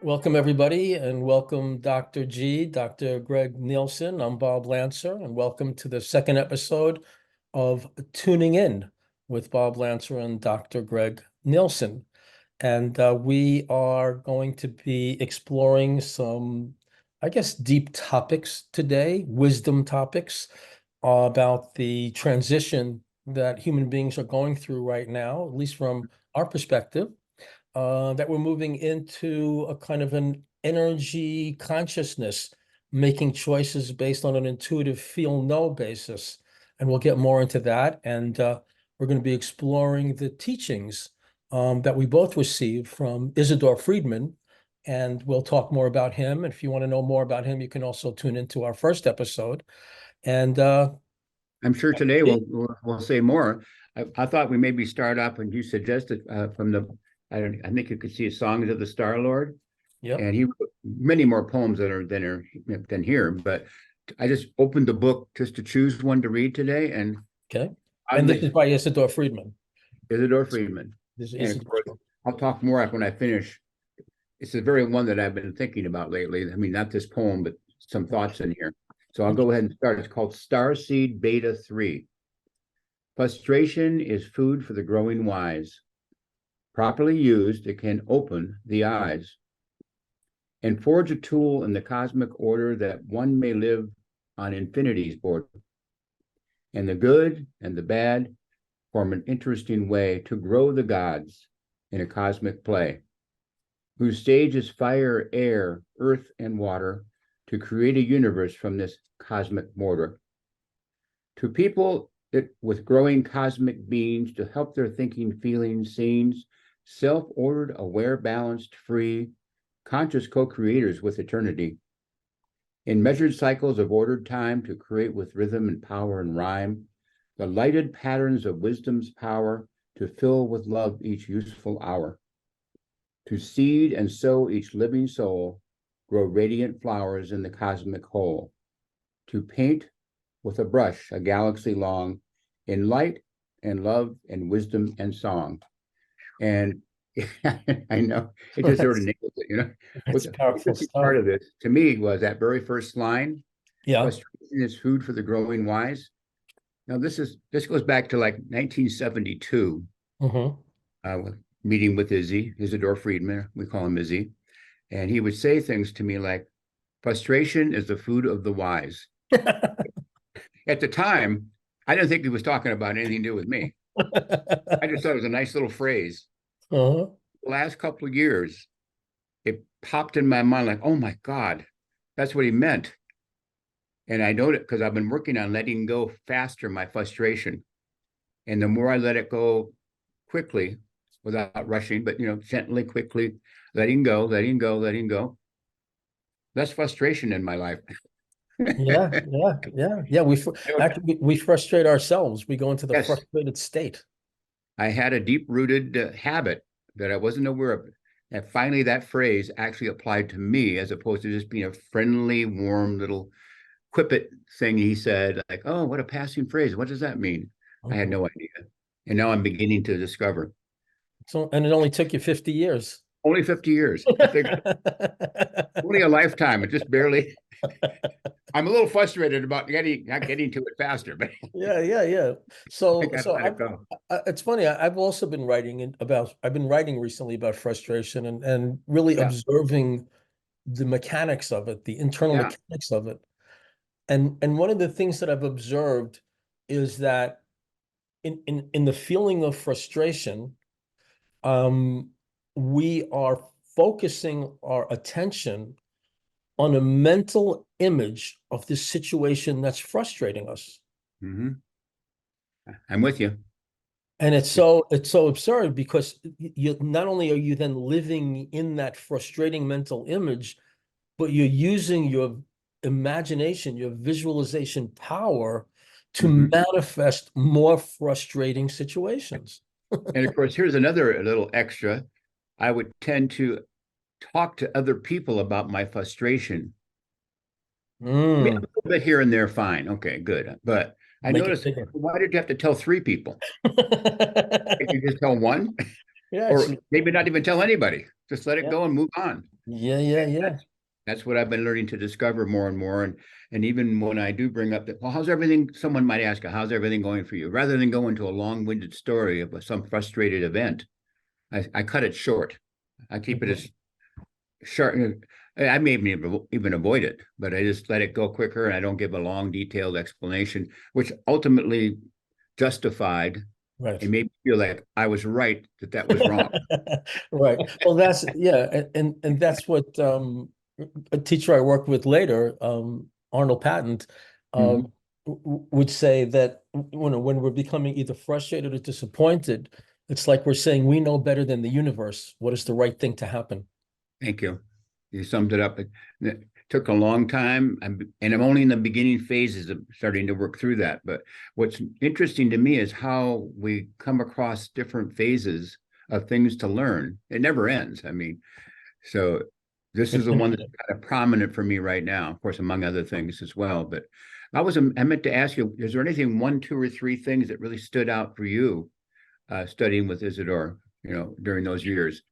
Welcome everybody, and welcome Dr. G, Dr. Greg Nielsen. I'm Bob Lancer, and welcome to the second episode of Tuning In with Bob Lancer and Dr. Greg Nielsen. And we are going to be exploring some, I guess, deep topics today, wisdom topics about the transition that human beings are going through right now, at least from our perspective. That we're moving into a kind of an energy consciousness, making choices based on an intuitive feel-no basis. And we'll get more into that. And we're going to be exploring the teachings that we both received from Isidore Friedman. And we'll talk more about him. And if you want to know more about him, you can also tune into our first episode. And I'm sure today we'll say more. I thought we maybe start off when you suggested from the I think you could see Songs of the Star Lord. yeah, And he wrote many more poems than here. But I just opened the book just to choose one to read today, and okay. And this is by Isidore Friedman. Isidore Friedman. And of course, I'll talk more when I finish. It's the very one that I've been thinking about lately. I mean, not this poem, but some thoughts in here. So I'll go ahead and start. It's called Starseed Beta 3. Frustration is food for the growing wise. Properly used, it can open the eyes and forge a tool in the cosmic order that one may live on infinity's border. And the good and the bad form an interesting way to grow the gods in a cosmic play, whose stage is fire, air, earth, and water, to create a universe from this cosmic mortar. To people it with growing cosmic beings to help their thinking, feelings, scenes, self-ordered, aware, balanced, free, conscious co-creators with eternity. In measured cycles of ordered time to create with rhythm and power and rhyme, the lighted patterns of wisdom's power to fill with love each useful hour. To seed and sow each living soul, grow radiant flowers in the cosmic whole. To paint with a brush a galaxy long, in light and love and wisdom and song. And I know it just sort of nails it, you know. It's powerful stuff. Part of this to me was that very first line. Yeah. Frustration is food for the growing wise. Now this goes back to like 1972. Meeting with Isidore Friedman, we call him Izzy, and he would say things to me like, "Frustration is the food of the wise." At the time, I didn't think he was talking about anything to do with me. I just thought it was a nice little phrase. The last couple of years, it popped in my mind like, oh my God, that's what he meant. And I know that because I've been working on letting go faster my frustration. And the more I let it go quickly, without rushing, but gently, quickly, letting go, less frustration in my life. Yeah. We frustrate ourselves. We go into the frustrated state. I had a deep-rooted habit that I wasn't aware of. And finally, that phrase actually applied to me as opposed to just being a friendly, warm little quippet thing he said, like, oh, what a passing phrase. What does that mean? I had no idea. And now I'm beginning to discover. So, and it only took you 50 years. Only 50 years. I figured only a lifetime. It just barely. I'm a little frustrated about not getting to it faster, but yeah. So it's funny. I've also been writing I've been writing recently about frustration and really observing the mechanics of it, the internal mechanics of it. And one of the things that I've observed is that in the feeling of frustration, we are focusing our attention on a mental image of this situation that's frustrating us. I'm with you. And it's so absurd because you not only are you then living in that frustrating mental image, but you're using your imagination, your visualization power to manifest more frustrating situations. And of course, here's another little extra. I would tend to talk to other people about my frustration. I mean, a little bit here and there, fine. Okay, good. But I noticed, why did you have to tell 3 people? Did you just tell one? Yeah. Or maybe not even tell anybody. Just let it go and move on. Yeah. That's what I've been learning to discover more and more. And even when I do bring up that, well, how's everything? Someone might ask, how's everything going for you? Rather than go into a long-winded story of some frustrated event, I cut it short. I keep it as short. I may even avoid it, but I just let it go quicker, and I don't give a long, detailed explanation, which ultimately justified Right. and made me feel like I was right, that was wrong. Right. Well, that's yeah, and that's what a teacher I worked with later, Arnold Patent, Mhm. would say that when we're becoming either frustrated or disappointed, it's like we're saying we know better than the universe what is the right thing to happen. Thank you. You summed it up. It took a long time, and I'm only in the beginning phases of starting to work through that. But what's interesting to me is how we come across different phases of things to learn. It never ends. I mean, so this is the one that's kind of prominent for me right now, of course, among other things as well. But I meant to ask you, is there anything, one, two, or three things that really stood out for you studying with Isidore, during those years?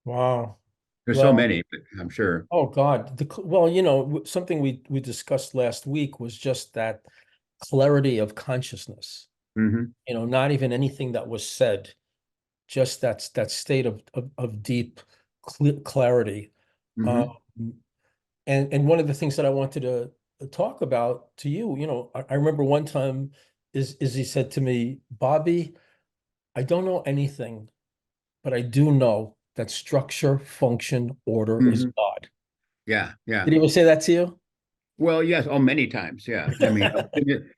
Wow. There's so Well, many, but I'm sure. oh God. Well, something we discussed last week was just that clarity of consciousness. Hmm. Not even anything that was said, just that state of deep clarity. Um, Hmm. and one of the things that I wanted to talk about to you, I remember one time is he said to me, Bobby, I don't know anything, but I do know that structure, function, order is Hmm. God. Yeah, yeah. Did he ever say that to you? Well, yes. Oh, many times. Yeah. I mean,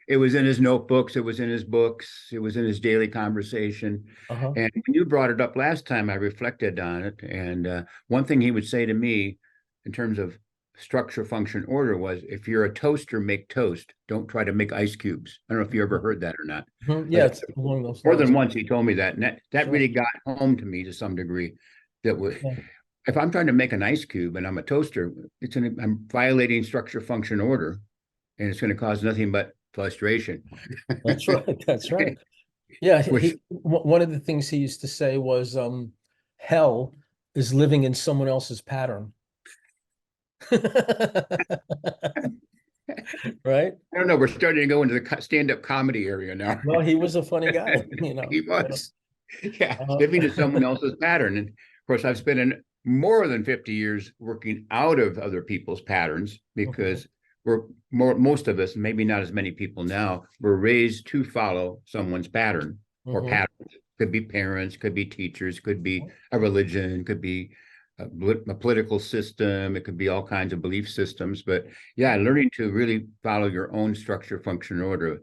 it was in his notebooks. It was in his books. It was in his daily conversation. Uh-huh. And when you brought it up last time, I reflected on it. And one thing he would say to me in terms of structure, function, order was, if you're a toaster, make toast. Don't try to make ice cubes. I don't know if you ever heard that or not. Mhm. Yeah, But it's along those more than lines. once, he told me that. And that Sure. really got home to me to some degree. That was, Yeah. if I'm trying to make an ice cube and I'm a toaster, I'm violating structure, function, order, and it's going to cause nothing but frustration. That's right. That's right. Yeah, Which, one of the things he used to say was hell is living in someone else's pattern. Right? I don't know, we're starting to go into the stand-up comedy area now. Well, he was a funny guy, He was, yeah, Uh, living in someone else's pattern. And of course, I've spent more than 50 years working out of other people's patterns, mhm, because most of us, maybe not as many people now, were raised to follow someone's pattern or mhm. patterns. Could be parents, could be teachers, could be a religion, could be a political system. It could be all kinds of belief systems. But yeah, learning to really follow your own structure, function, order, at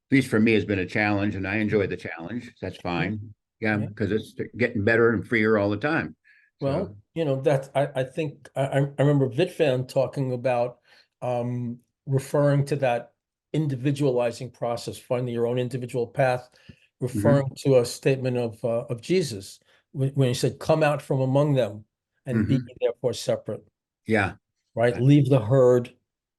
least for me, has been a challenge, and I enjoy the challenge. That's Yeah, fine. Yeah, yeah. because it's getting better and freer all the time. So, Well, that I think I remember Vitfan talking about referring to that individualizing process, finding your own individual path, referring mhm, to a statement of Jesus when he said, "Come out from among them and be mhm, ye therefore separate." yeah. Right? Leave the herd,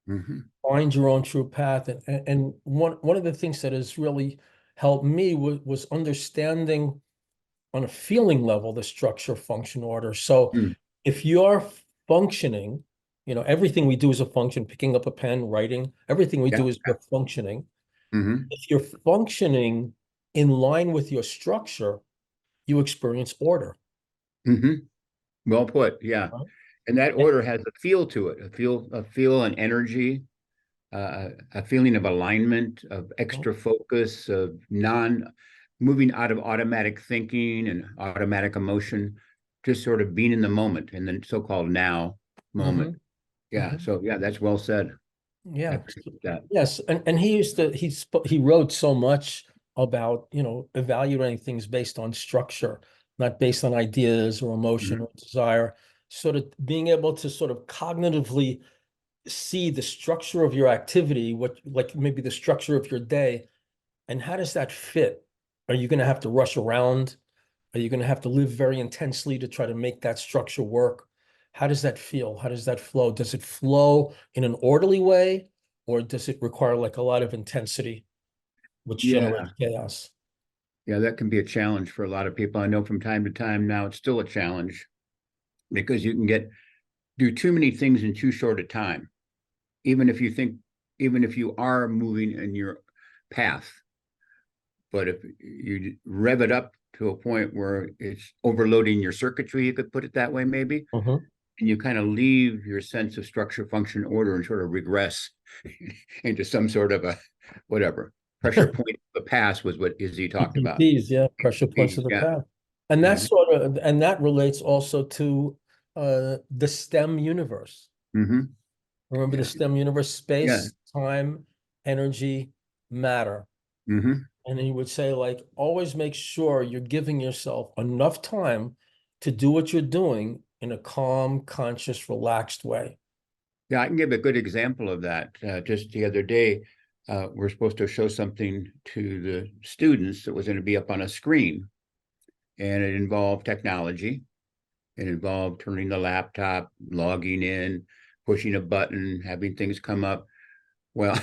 Mhm, find your own true path. And one of the things that has really helped me was understanding on a feeling level the structure, function, order. So mm, if you're functioning, everything we do is a function, picking up a pen, writing, everything we yeah. do is we're functioning. Mhm, If you're functioning in line with your structure, you experience order. mhm. Well put. Yeah. Right? And that And, order has a feel to it, a feel and energy, a feeling of alignment, of extra focus, of moving out of automatic thinking and automatic emotion, just sort of being in the moment, in the so-called now moment. Mhm, Yeah. mhm. So yeah, that's well said. I Yeah. appreciate that. Yes, and he wrote so much about, evaluating things based on structure, not based on ideas or emotion Mhm. or desire. Sort of being able to sort of cognitively see the structure of your activity, what like maybe the structure of your day, and how does that fit? Are you going to have to rush around? Are you going to have to live very intensely to try to make that structure work? How does that feel? How does that flow? Does it flow in an orderly way, or does it require like a lot of intensity, which Yeah. generates chaos? Yeah, that can be a challenge for a lot of people. I know from time to time now it's still a challenge. because you can do too many things in too short a time. Even if you are moving in your path, but if you rev it up to a point where it's overloading your circuitry, you could put it that way, maybe, and you kind of leave your sense of structure, function, order, and sort of regress into some sort of a whatever pressure point of the past was what Izzy talked about. PPPs, yeah, pressure points of the past. And that's and that relates also to the STEM universe. Remember the STEM universe: space, time, energy, matter. And he would say, like, always make sure you're giving yourself enough time to do what you're doing in a calm, conscious, relaxed way. Yeah, I can give a good example of that. Just the other day, we're supposed to show something to the students that was going to be up on a screen. And it involved technology. It involved turning the laptop, logging in, pushing a button, having things come up. Well,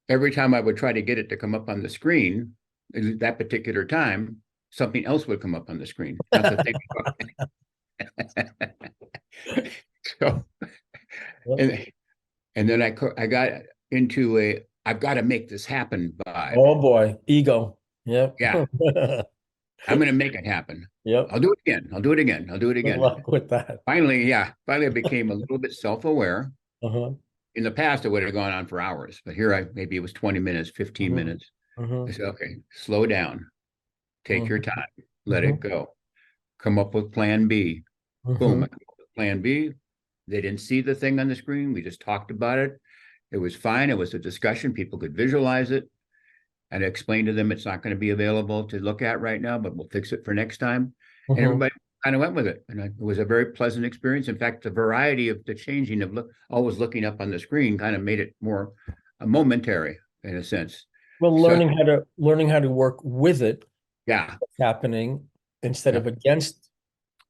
every time I would try to get it to come up on the screen, at that particular time, something else would come up on the screen. Not the thing. So, and then I got into I've got to make this happen vibe. Oh boy, ego. Yep. Yeah. I'm going to make it happen. Yep. I'll do it again. I'll do it again. I'll do it again. Good luck with that. Finally, I became a little bit self-aware. In the past, it would have gone on for hours, but here maybe it was 20 minutes, 15 minutes. I said, okay, slow down, take your time, let it go. Come up with plan B. Boom, I come up with plan B. They didn't see the thing on the screen. We just talked about it. It was fine. It was a discussion. People could visualize it. And I explained to them it's not going to be available to look at right now, but we'll fix it for next time. And everybody kind of went with it. And it was a very pleasant experience. In fact, the variety of the changing of always looking up on the screen kind of made it more momentary in a sense. Well, learning how to work with it. Yeah. What's happening instead of against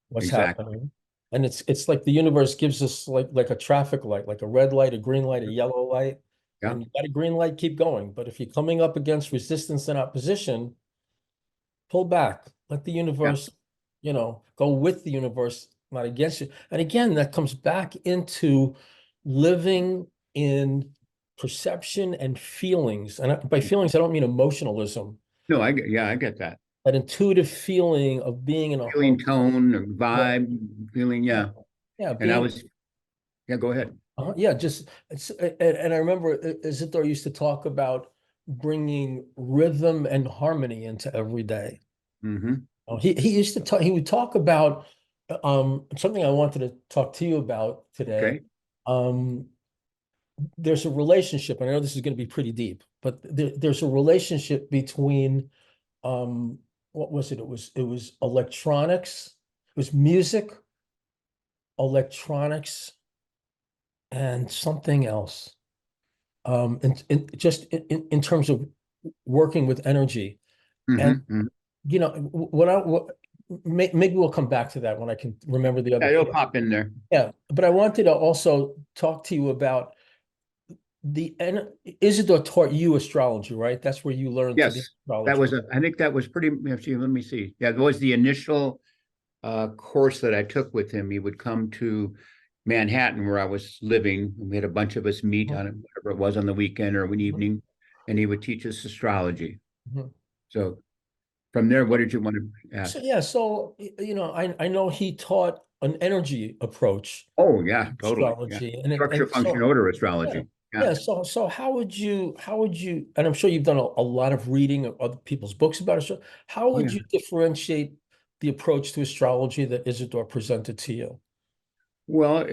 what's happening. And it's like the universe gives us like a traffic light, like a red light, a green light, a yellow light. And you got a green light, keep going. But if you're coming up against resistance and opposition, pull back. Let the universe, go with the universe, not against you. And again, that comes back into living in perception and feelings. And by feelings, I don't mean emotionalism. No, I get that. That intuitive feeling of being in a feeling tone or vibe, feeling, yeah. And I was, go ahead. And I remember Isidore used to talk about bringing rhythm and harmony into every day. He used to talk. He would talk about something I wanted to talk to you about today. There's a relationship, and I know this is going to be pretty deep, but there's a relationship between what was it? It was electronics. It was music, electronics, and something else. In terms of working with energy, and maybe we'll come back to that when I can remember the other. It'll pop in there. Yeah, but I wanted to also talk to you about Isidore taught you astrology, right? That's where you learned. Yes, I think that was pretty. Let me see. Yeah, that was the initial course that I took with him. He would come to Manhattan, where I was living, and we had a bunch of us meet on whatever it was on the weekend or one evening, and he would teach us astrology. So from there, what did you want to ask? So I know he taught an energy approach. Oh yeah, totally. Astrology and structure, function, order astrology. So how would you, and I'm sure you've done a lot of reading of other people's books about astrology. How would you differentiate the approach to astrology that Isidore presented to you? Well,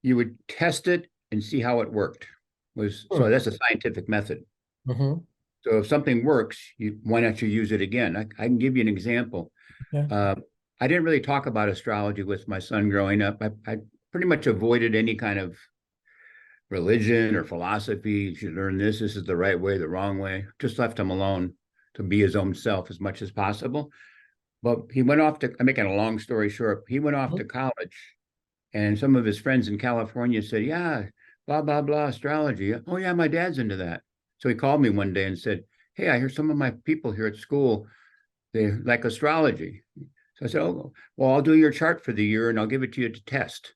you would test it and see how it worked. So that's a scientific method. So if something works, why not you use it again? I can give you an example. I didn't really talk about astrology with my son growing up. I pretty much avoided any kind of religion or philosophy. You should learn this is the right way, the wrong way. Just left him alone to be his own self as much as possible. But he went off to, I'm making a long story short, he went off to college, and some of his friends in California said, yeah, blah, blah, blah, astrology. Oh yeah, my dad's into that. So he called me one day and said, hey, I hear some of my people here at school, they like astrology. So I said, oh, well, I'll do your chart for the year and I'll give it to you to test.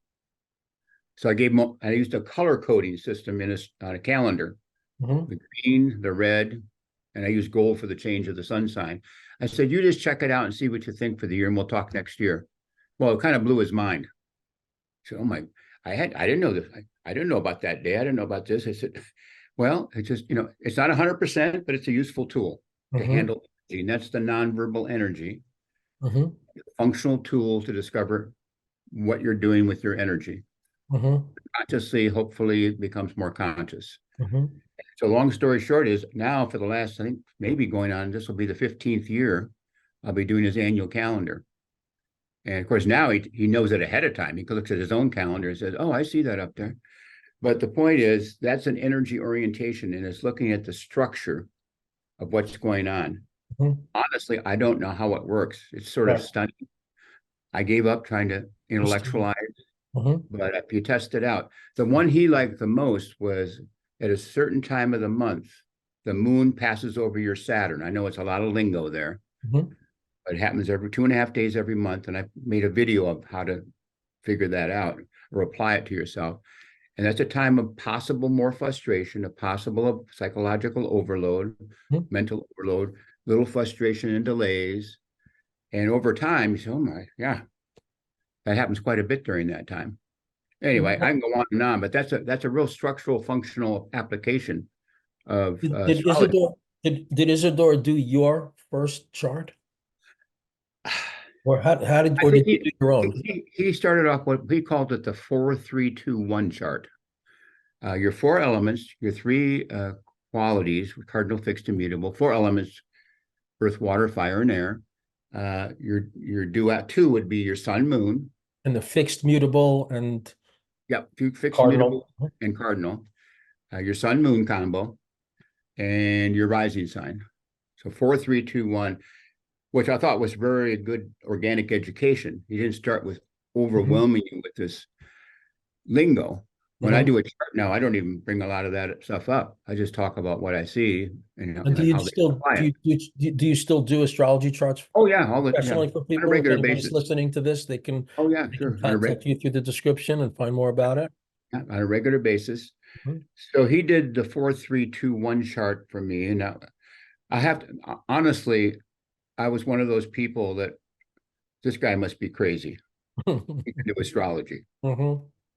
So I used a color coding system on a calendar, the green, the red, and I used gold for the change of the sun sign. I said, you just check it out and see what you think for the year, and we'll talk next year. Well, it kind of blew his mind. He said, oh my, I didn't know this. I didn't know about that day. I didn't know about this. I said, well, it's just, it's not 100%, but it's a useful tool to handle energy. And that's the nonverbal energy, functional tool to discover what you're doing with your energy. Consciously, hopefully it becomes more conscious. So long story short is now for the last, I think maybe going on, this will be the 15th year, I'll be doing his annual calendar. And of course, now he knows it ahead of time. He looks at his own calendar and says, oh, I see that up there. But the point is, that's an energy orientation, and it's looking at the structure of what's going on. Honestly, I don't know how it works. It's sort of stunning. I gave up trying to intellectualize, but if you test it out, the one he liked the most was at a certain time of the month, the moon passes over your Saturn. I know it's a lot of lingo there, but it happens every 2.5 days every month. And I made a video of how to figure that out or apply it to yourself. And that's a time of possible more frustration, a possible psychological overload, mental overload, little frustration and delays. And over time, you say, oh my, yeah, that happens quite a bit during that time. Anyway, I can go on and on, but that's a real structural, functional application of did Isidore do your first chart? Or did you do your own? He started off what he called it the 4-3-2-1 chart. Your 4 elements, your 3 qualities, cardinal, fixed, immutable, 4 elements, earth, water, fire, and air. Your duet 2 would be your sun, moon. And the fixed, mutable, and fixed, cardinal. mutable, and cardinal. Your sun, moon combo, and your rising sign. So 4-3-2-1, which I thought was very good organic education. He didn't start with overwhelming you with this lingo. When I do a chart now, I don't even bring a lot of that stuff up. I just talk about what I see and do you still do astrology charts? Oh yeah, all the professionally for people. On a regular if anybody's basis. Listening to this, they can. Oh yeah, sure. Contact you through the description and find more about it. Yeah, on a regular basis. So he did the 4-3-2-1 chart for me, and now I have to honestly, I was one of those people that this guy must be crazy. He can do astrology.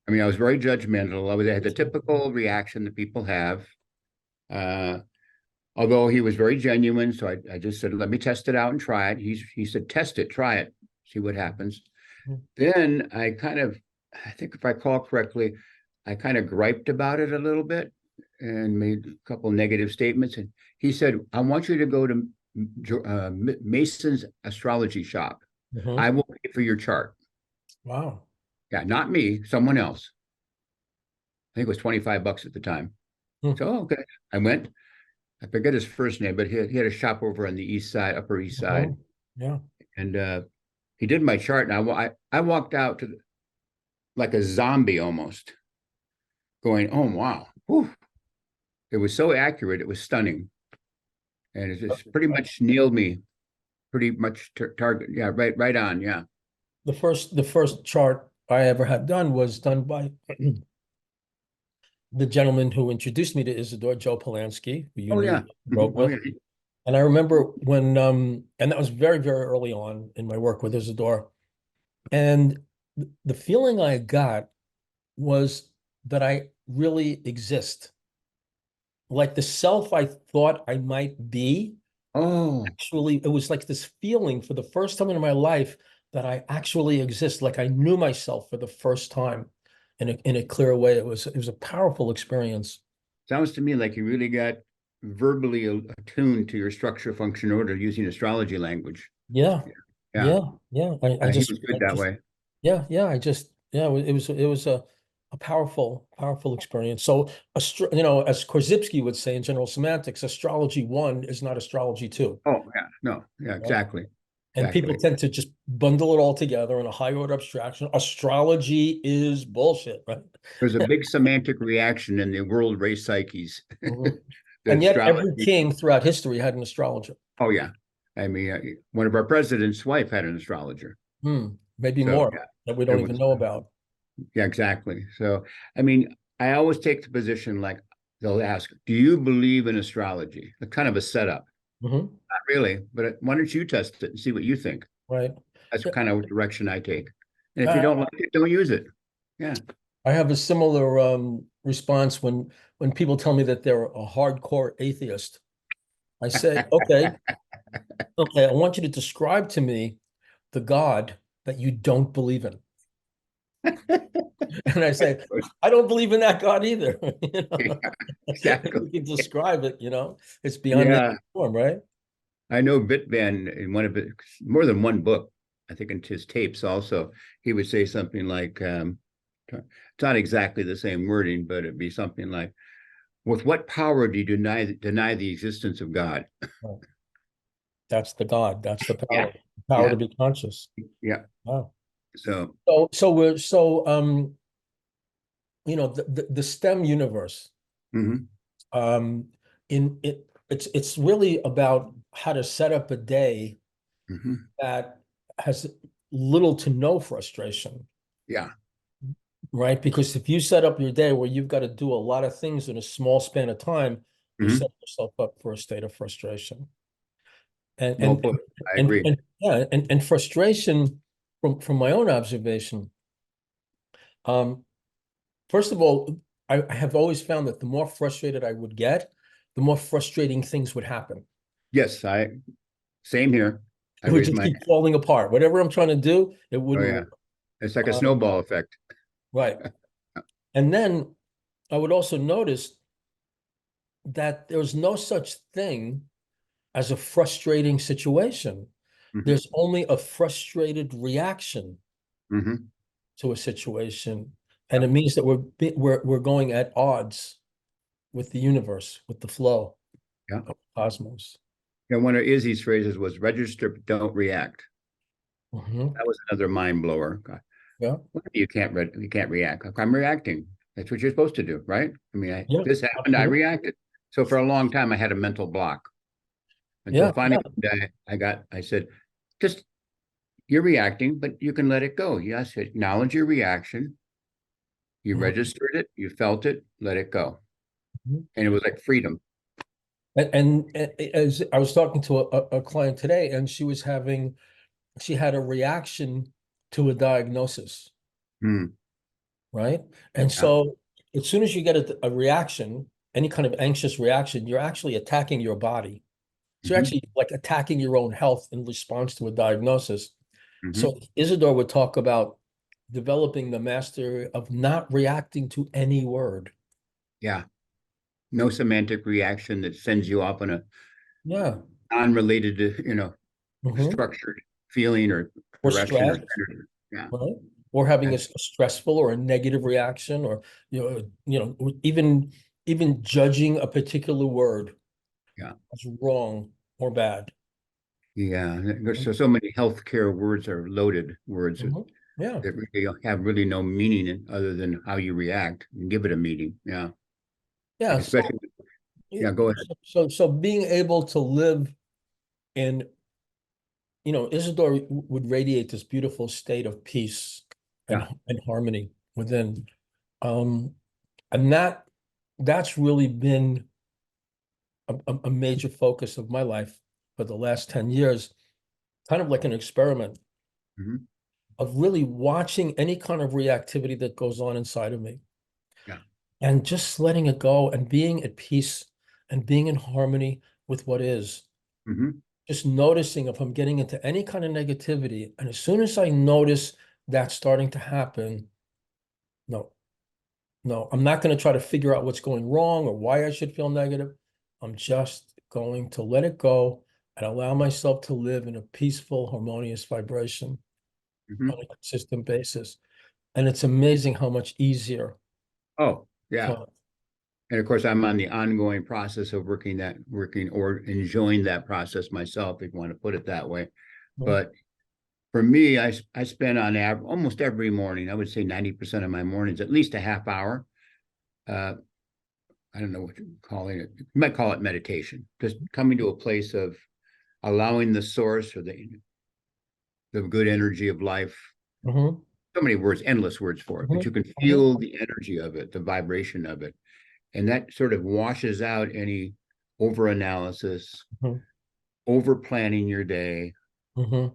I mean, I was very judgmental. I had the typical reaction that people have. Although he was very genuine, so I just said, let me test it out and try it. He said, test it, try it, see what happens. Then I think if I recall correctly, I kind of griped about it a little bit and made a couple negative statements. And he said, I want you to go to Mason's astrology shop. I will pay for your chart. Wow. Yeah, not me, someone else. I think it was $25 at the time. So, okay. I went. I forget his first name, but he had a shop over on the east side, Upper East Side. Yeah. And he did my chart. And I walked out like a zombie almost, going, oh, wow. Whew. It was so accurate. It was stunning. And it just pretty much nailed me. Pretty much target. Yeah, right on. Yeah. The first chart I ever had done was done by the gentleman who introduced me to Isidore, Joe Polanski, who you wrote with. And I remember when, and that was very, very early on in my work with Isidore. And the feeling I got was that I really exist. Like the self I thought I might be. Actually, it was like this feeling for the first time in my life that I actually exist. Like I knew myself for the first time in a clear way. It was a powerful experience. Sounds to me like you really got verbally attuned to your structure, function, order using astrology language. Yeah. I just he was good that way. Yeah. It was a powerful experience. So, as Korzybski would say in General Semantics, astrology 1 is not astrology 2. Oh yeah, no, yeah, exactly. And people tend to just bundle it all together in a high order abstraction. Astrology is bullshit, right? There's a big semantic reaction in the world race psyches. And yet every king throughout history had an astrologer. Oh yeah. I mean, one of our president's wife had an astrologer. Maybe So more yeah, that we it don't even was, know about. yeah, exactly. So, I mean, I always take the position like they'll ask, do you believe in astrology? A kind of a setup. Mhm. Not really, but why don't you test it and see what you think? Right. That's Yeah, kind of direction I take. And if you I, don't like it, don't use it. Yeah. I have a similar response when people tell me that they're a hardcore atheist. I say, okay, I want you to describe to me the God that you don't believe in. And I say, I don't believe in that God either. You Yeah, know? If exactly. you can describe it, it's beyond the Yeah. form, right? I know Bitban in one of it, more than one book, I think in his tapes also, he would say something like, it's not exactly the same wording, but it'd be something like, with what power do you deny the existence of God? Right. That's the God. That's the Yeah. power. The power Yeah. to be conscious. Yeah. Wow. So, The STEM universe, mhm, um, it's really about how to set up a day mhm. that has little to no frustration, Yeah. right? Because if you set up your day where you've got to do a lot of things in a small span of time, you set Mhm. yourself up for a state of frustration. And Well and put. I and, agree. and yeah, and frustration from my own observation. Um, First of all, I have always found that the more frustrated I would get, the more frustrating things would happen. Yes, same here. I It would raised just my keep hand. falling apart. Whatever I'm trying to do, it Oh wouldn't yeah. work. It's like a Um, snowball effect. right. And then I would also notice that there's no such thing as a frustrating situation. Mhm, There's only a frustrated reaction mhm. to a situation. And Yeah. it means that we're going at odds with the universe, with the flow Yeah. of the cosmos. And one of Izzy's phrases was register, but don't react. Mhm. That was another mind blower. God, Yeah. you can't react. I'm reacting. That's what you're supposed to do, right? I mean, Yeah. this happened, I Absolutely. reacted. So for a long time, I had a mental block until Yeah. finally Yeah. one day I said, just you're reacting, but you can let it go. Yes, acknowledge your reaction. You Mhm. registered it, you felt it, let it go. Mhm. And it was like freedom. And as I was talking to a client today, and she had a reaction to a diagnosis, Hmm. right? And Yeah. so as soon as you get a reaction, any kind of anxious reaction, you're actually attacking your body. So you're Hmm. actually like attacking your own health in response to a diagnosis. So Hmm. Isidore would talk about developing the mastery of not reacting to any word. Yeah. No semantic reaction that sends you off on a Yeah. unrelated to, Hmm. structured feeling or Or direction or stress, energy. Yeah. right? Or having a That's, stressful or a negative reaction, or even judging a particular word yeah. as wrong or bad. Yeah. There's so many healthcare words are loaded words Mhm. Yeah. that really have really no meaning other than how you react and give it a meaning. Yeah. Yeah. Especially, yeah, go ahead. So being able to live in, Isidore would radiate this beautiful state of peace Yeah. and harmony within. Um, and that's really been a major focus of my life for the last 10 years, kind of like an experiment Hmm. of really watching any kind of reactivity that goes on inside of me Yeah. and just letting it go and being at peace and being in harmony with what is. Hmm. Just noticing if I'm getting into any kind of negativity. And as soon as I notice that starting to happen, no, no, I'm not going to try to figure out what's going wrong or why I should feel negative. I'm just going to let it go and allow myself to live in a peaceful, harmonious vibration on Hmm. a consistent basis. And it's amazing how much easier. Oh, yeah. uh, And of course, I'm on the ongoing process of working or enjoying that process myself, if you want to put it that way. But for me, I spend on average almost every morning, I would say 90% of my mornings, at least a half hour. Uh, I don't know what you're calling it. You might call it meditation, just coming to a place of allowing the source or the good energy of life. Mm-hmm. So many words, endless words for it, but you can feel the energy of it, the vibration of it. And that sort of washes out any over-analysis, Mm-hmm. over-planning your day, Mm-hmm.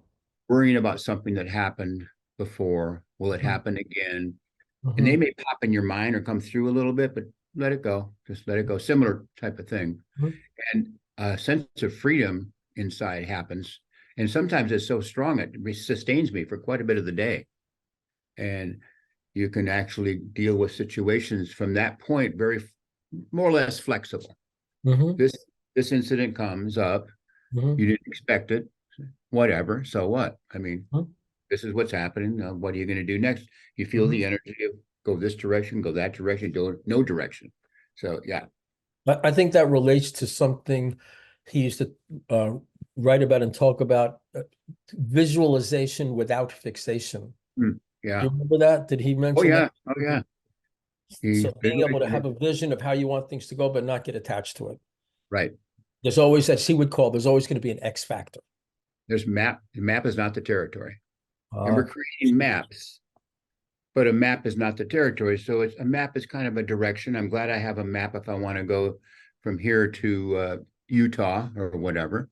worrying about something that happened before. Will it Mm-hmm. happen again? And they Mm-hmm. may pop in your mind or come through a little bit, but let it go. Just let it go. Similar type of thing. And a sense of freedom inside happens. And sometimes it's so strong, it sustains me for quite a bit of the day. And you can actually deal with situations from that point very more or less flexible. Mm-hmm. This incident comes up, Mm-hmm. you didn't expect it, whatever, so what? I mean, Mm-hmm. this is what's happening. What are you going to do next? You feel Mm-hmm. the energy of go this direction, go that direction, go no direction. So yeah. I think that relates to something he used to write about and talk about, visualization without fixation. Yeah. You remember that? Did he Oh mention that? yeah. Oh yeah. He So being able to visualized have it. a vision of how you want things to go, but not get attached to it. Right. There's always, as he would call, there's always going to be an X factor. There's map. The map is not the territory. And Uh, we're creating maps, but a map is not the territory. So a map is kind of a direction. I'm glad I have a map if I want to go from here to Utah or whatever.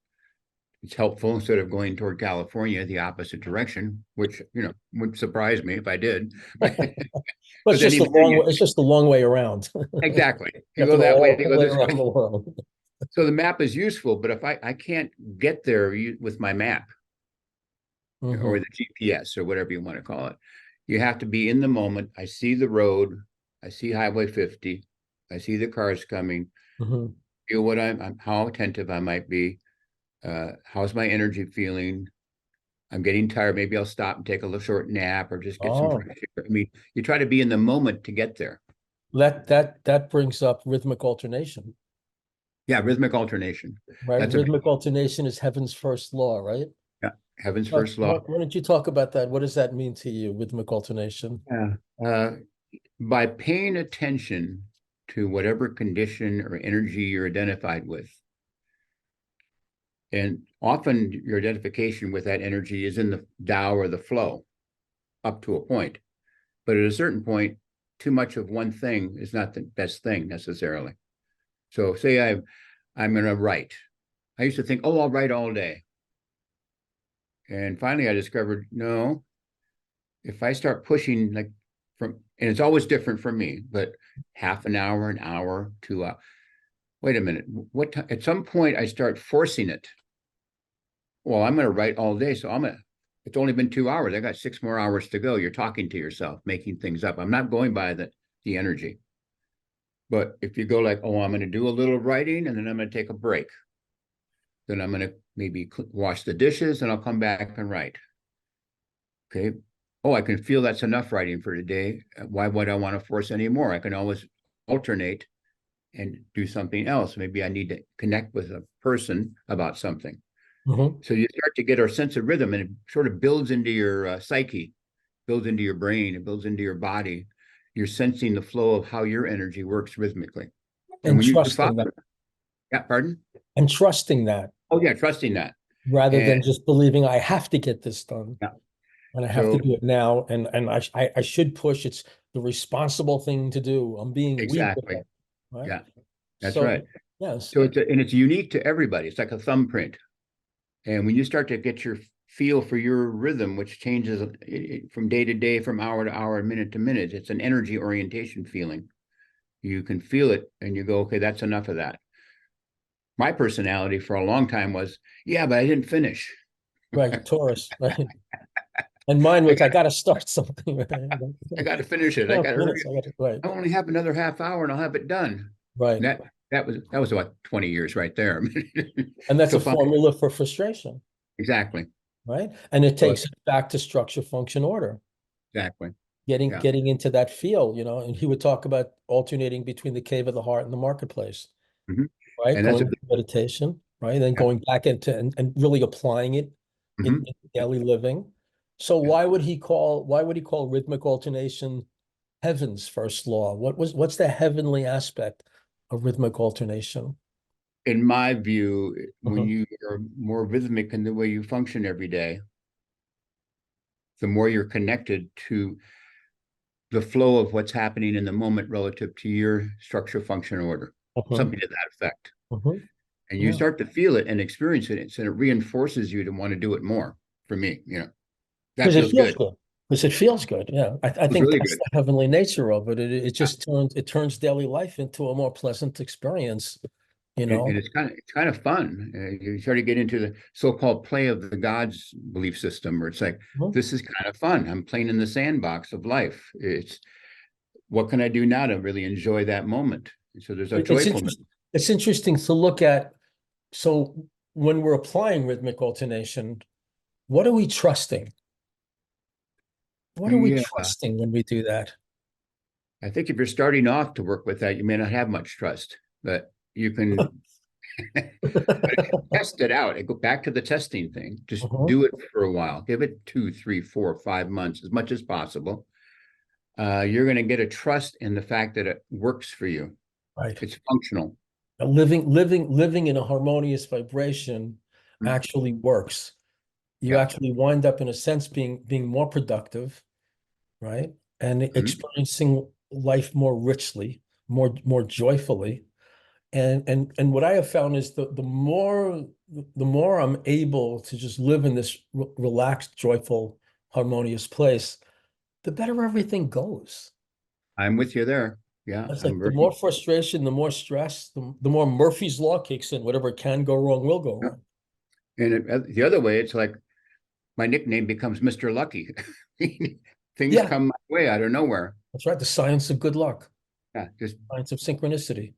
It's helpful instead of going toward California, the opposite direction, which would surprise me if I did. but But then even then, it's just a long way around. exactly. You You have to go go that way, all they the go way this way. around the world. So the map is useful, but if I can't get there with my map or Mm-hmm. the GPS or whatever you want to call it, you have to be in the moment. I see the road, I see Highway 50, I see the cars coming. Mm-hmm. Feel what how attentive I might be. How's my energy feeling? I'm getting tired. Maybe I'll stop and take a little short nap or just get some Oh, fresh air. I mean, you try to be in the moment to get there. that brings up rhythmic alternation, Yeah, rhythmic alternation. right? That's a big, Rhythmic alternation is heaven's first law, right? yeah, heaven's first law. Why don't you talk about that? What does that mean to you, rhythmic alternation? Yeah. By paying attention to whatever condition or energy you're identified with, and often your identification with that energy is in the Tao or the flow up to a point. But at a certain point, too much of one thing is not the best thing necessarily. So say I'm going to write. I used to think, oh, I'll write all day. And finally I discovered, no, if I start pushing like and it's always different for me, but half an hour, 2 hours. Wait a minute. At some point I start forcing it. Well, I'm going to write all day. So it's only been 2 hours. I got 6 more hours to go. You're talking to yourself, making things up. I'm not going by the energy. But if you go like, oh, I'm going to do a little writing and then I'm going to take a break. Then I'm going to maybe wash the dishes and I'll come back and write. Okay. Oh, I can feel that's enough writing for today. Why would I want to force any more? I can always alternate and do something else. Maybe I need to connect with a person about something. Mm-hmm. So you start to get our sense of rhythm and it sort of builds into your psyche, builds into your brain, it builds into your body. You're sensing the flow of how your energy works rhythmically. And And when you trusting follow, that. yeah, pardon? And trusting that Oh, yeah, trusting that. rather And than just believing I have to get this done yeah, and I have to so do it now. And I should push. It's the responsible thing to do. I'm being weak with exactly. it, right? Yeah, that's So right. yes. So it's unique to everybody. It's like a thumbprint. And when you start to get your feel for your rhythm, which changes from day to day, from hour to hour, minute to minute, it's an energy orientation feeling. You can feel it and you go, okay, that's enough of that. My personality for a long time was, yeah, but I didn't finish. Right, Taurus, right. And mine was I got to start something. I got to finish it. I Oh, got to hurry. minutes, right, I only have another half hour and I'll have it done. right. And that was about 20 years right there. And that's So a fine. formula for frustration, Exactly. right? And it So takes it back to structure, function, order, exactly. Yeah. getting into that feel, and he would talk about alternating between the cave of the heart and the marketplace, Mhm. right? And that's Going a into meditation, right? Then yeah. going back into and really applying it in Mhm. daily living. So Yeah. why would he call rhythmic alternation heaven's first law? What's the heavenly aspect of rhythmic alternation? in my view, when Mhm. you are more rhythmic in the way you function every day, the more you're connected to the flow of what's happening in the moment relative to your structure, function, order, Mhm. something to that effect. Mhm. And you Yeah, start to feel it and experience it, and it reinforces you to want to do it more. For me, that because it feels feels good. good. Because it feels good. Yeah, I It feels think really that's good. the heavenly nature of it. It Yeah. just turns daily life into a more pleasant experience. You And know. it's kind of fun. You start to get into the so-called play of the gods belief system, where it's like, Mhm. this is kind of fun. I'm playing in the sandbox of life. It's what can I do now to really enjoy that moment? So there's a It's joyfulness. interesting. It's interesting to look at. So when we're applying rhythmic alternation, what are we trusting? What are we Yeah, trusting when we do that? I think if you're starting off to work with that, you may not have much trust, but you can test it out and go back to the testing thing. Just Mhm. do it for a while. Give it 2, 3, 4, 5 months, as much as possible. You're going to get a trust in the fact that it works for you. Right. It's functional. Living in a harmonious vibration actually works. You Yeah. actually wind up, in a sense, being more productive, right? And Mhm. experiencing life more richly, more joyfully. And what I have found is the more I'm able to just live in this relaxed, joyful, harmonious place, the better everything goes. I'm with you there. Yeah, It's I'm like the very. more frustration, the more stress, the more Murphy's Law kicks in. Whatever can go wrong will go Yeah. wrong. And the other way, it's like my nickname becomes Mr. Lucky. Things Yeah, come my way out of nowhere. that's right. The science of good luck, Yeah, just science of synchronicity.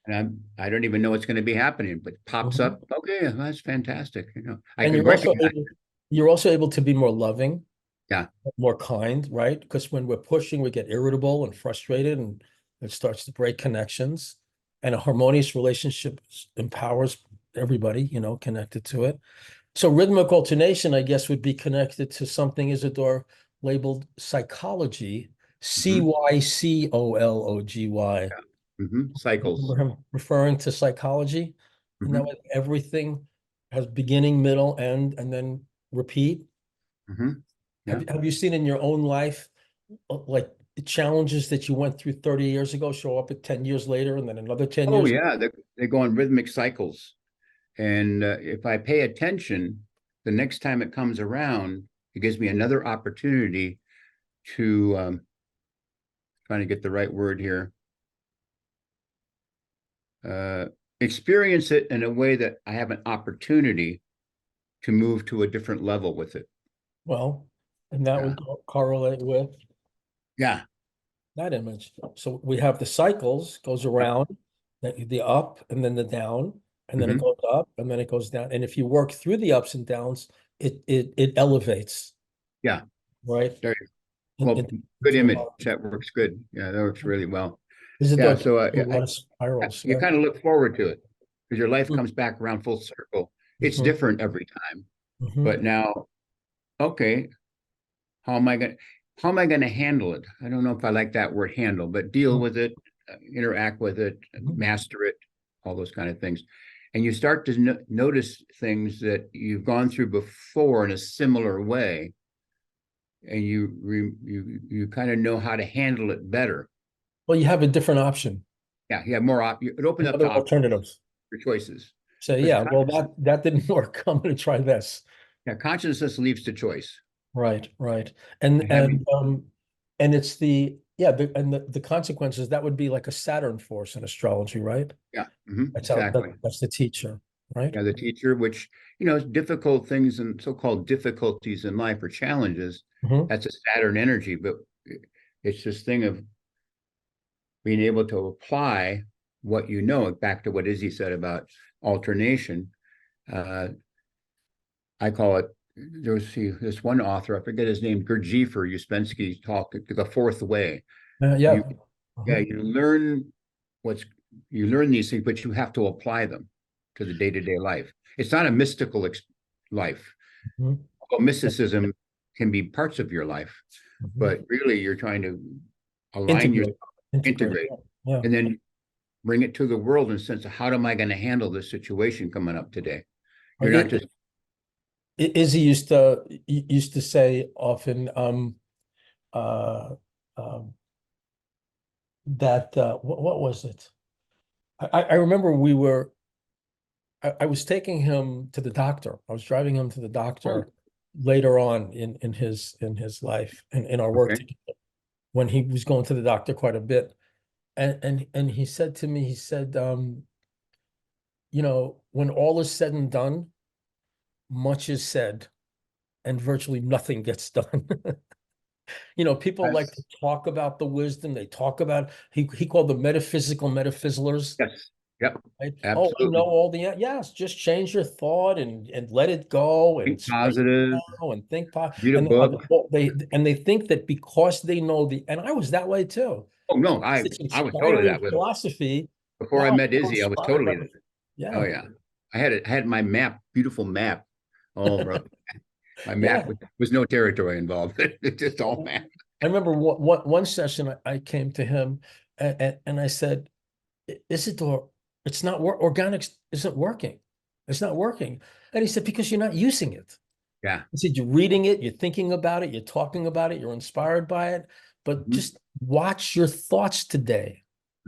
and I don't even know what's going to be happening, but it pops Mhm. up. Okay, that's fantastic. I And can you're also recognize. able, you're also able to be more loving, Yeah. more kind, right? Because when we're pushing, we get irritable and frustrated, and it starts to break connections. And a harmonious relationship empowers everybody, connected to it. So rhythmic alternation, I guess, would be connected to something Isidore labeled psychology, Hmm. Cycology. Cycles. Remember him referring to psychology? And that Hmm. way everything has beginning, middle, end, and then repeat. Hmm. Have Yeah. you, have you seen in your own life, like the challenges that you went through 30 years ago show up at 10 years later and then another 10 Oh years? yeah, they go on rhythmic cycles, and if I pay attention, the next time it comes around, it gives me another opportunity to trying to get the right word here. Uh, Experience it in a way that I have an opportunity to move to a different level with it. Well, and that Yeah. would correlate with Yeah. that image. So we have the cycles goes Yep. around, the up and then the down, and then it Hmm. goes up and then it goes down. And if you work through the ups and downs, it elevates, Yeah. right? There In, Well, in, good into a image. lot of, That works good. Yeah, that works really well. this is Yeah. a So lot of spirals. you Yeah. kind of look forward to it because your life comes back around full circle. It's Mhm. different every time, but Mhm. now, okay, how am I going? How am I going to handle it? I don't know if I like that word handle, but deal with it, interact with it, Mhm. master it, all those kind of things. And you start to notice things that you've gone through before in a similar way, and you kind of know how to handle it better. Well, you have a different option, Yeah, you have more it opens up another to options alternative. for choices. So Because yeah, well that didn't work. I'm going to try this. yeah, consciousness leads to choice. Right, right. And And having and um and it's the yeah, the consequences that would be like a Saturn force in astrology, right? yeah, exactly. That's the teacher, right? Yeah, the teacher, which difficult things and so-called difficulties in life or challenges, Hmm. that's a Saturn energy, but it's this thing of being able to apply what you know, back to what Izzy said about alternation. Uh, I call it, there was this one author, I forget his name, Gurdjieff Uspensky talked the fourth way. Yeah. You Yeah, Hmm. what's you learn these things, but you have to apply them to the day-to-day life. It's not a mystical life. Hmm. Well, mysticism can be parts of your life, Hmm. but really you're trying to align yourself, Integrate. Integrate. integrate, Yeah. and then bring it to the world in the sense of how am I going to handle this situation coming up today? Or You're not just Izzy used to say often uh, um, that what was it? I remember I was taking him to the doctor. I was driving him to the oh, doctor later on in his life and in our work okay. together, when he was going to the doctor quite a bit. And he said to me, he said, when all is said and done, much is said and virtually nothing gets done. People like to Yes, talk about the wisdom. They talk about, he called them metaphysical metaphysicals, yes, yep, right? Oh, I know absolutely. all the, yes, just change your thought and let it go and Think straighten positive, out and think read a and book. they think that because they know and I was that way too. Oh no, It's I was totally inspiring that way. philosophy. Before I Wow, met so Izzy, I was inspired by totally it. oh Yeah, yeah. I had my map, beautiful map. Oh, bro. My map yeah. was no territory involved. It's just all map. I remember one session I came to him and I said, Isidore, it's not organics isn't working. It's not working. And he said, because you're not using it. Yeah. He said, you're reading it, you're thinking about it, you're talking about it, you're inspired by it, but Mhm, just watch your thoughts today.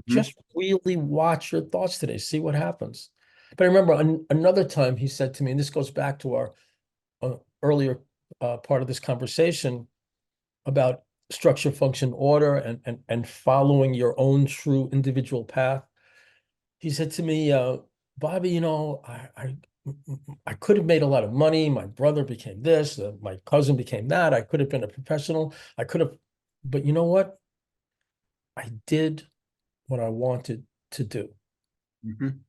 mhm. Just really watch your thoughts today. See what happens. But I remember another time he said to me, and this goes back to our earlier part of this conversation about structure, function, order, and following your own true individual path. He said to me, Bobby, I could have made a lot of money. My brother became this, my cousin became that. I could have been a professional. I could have, but you know what? I did what I wanted to do. Mhm.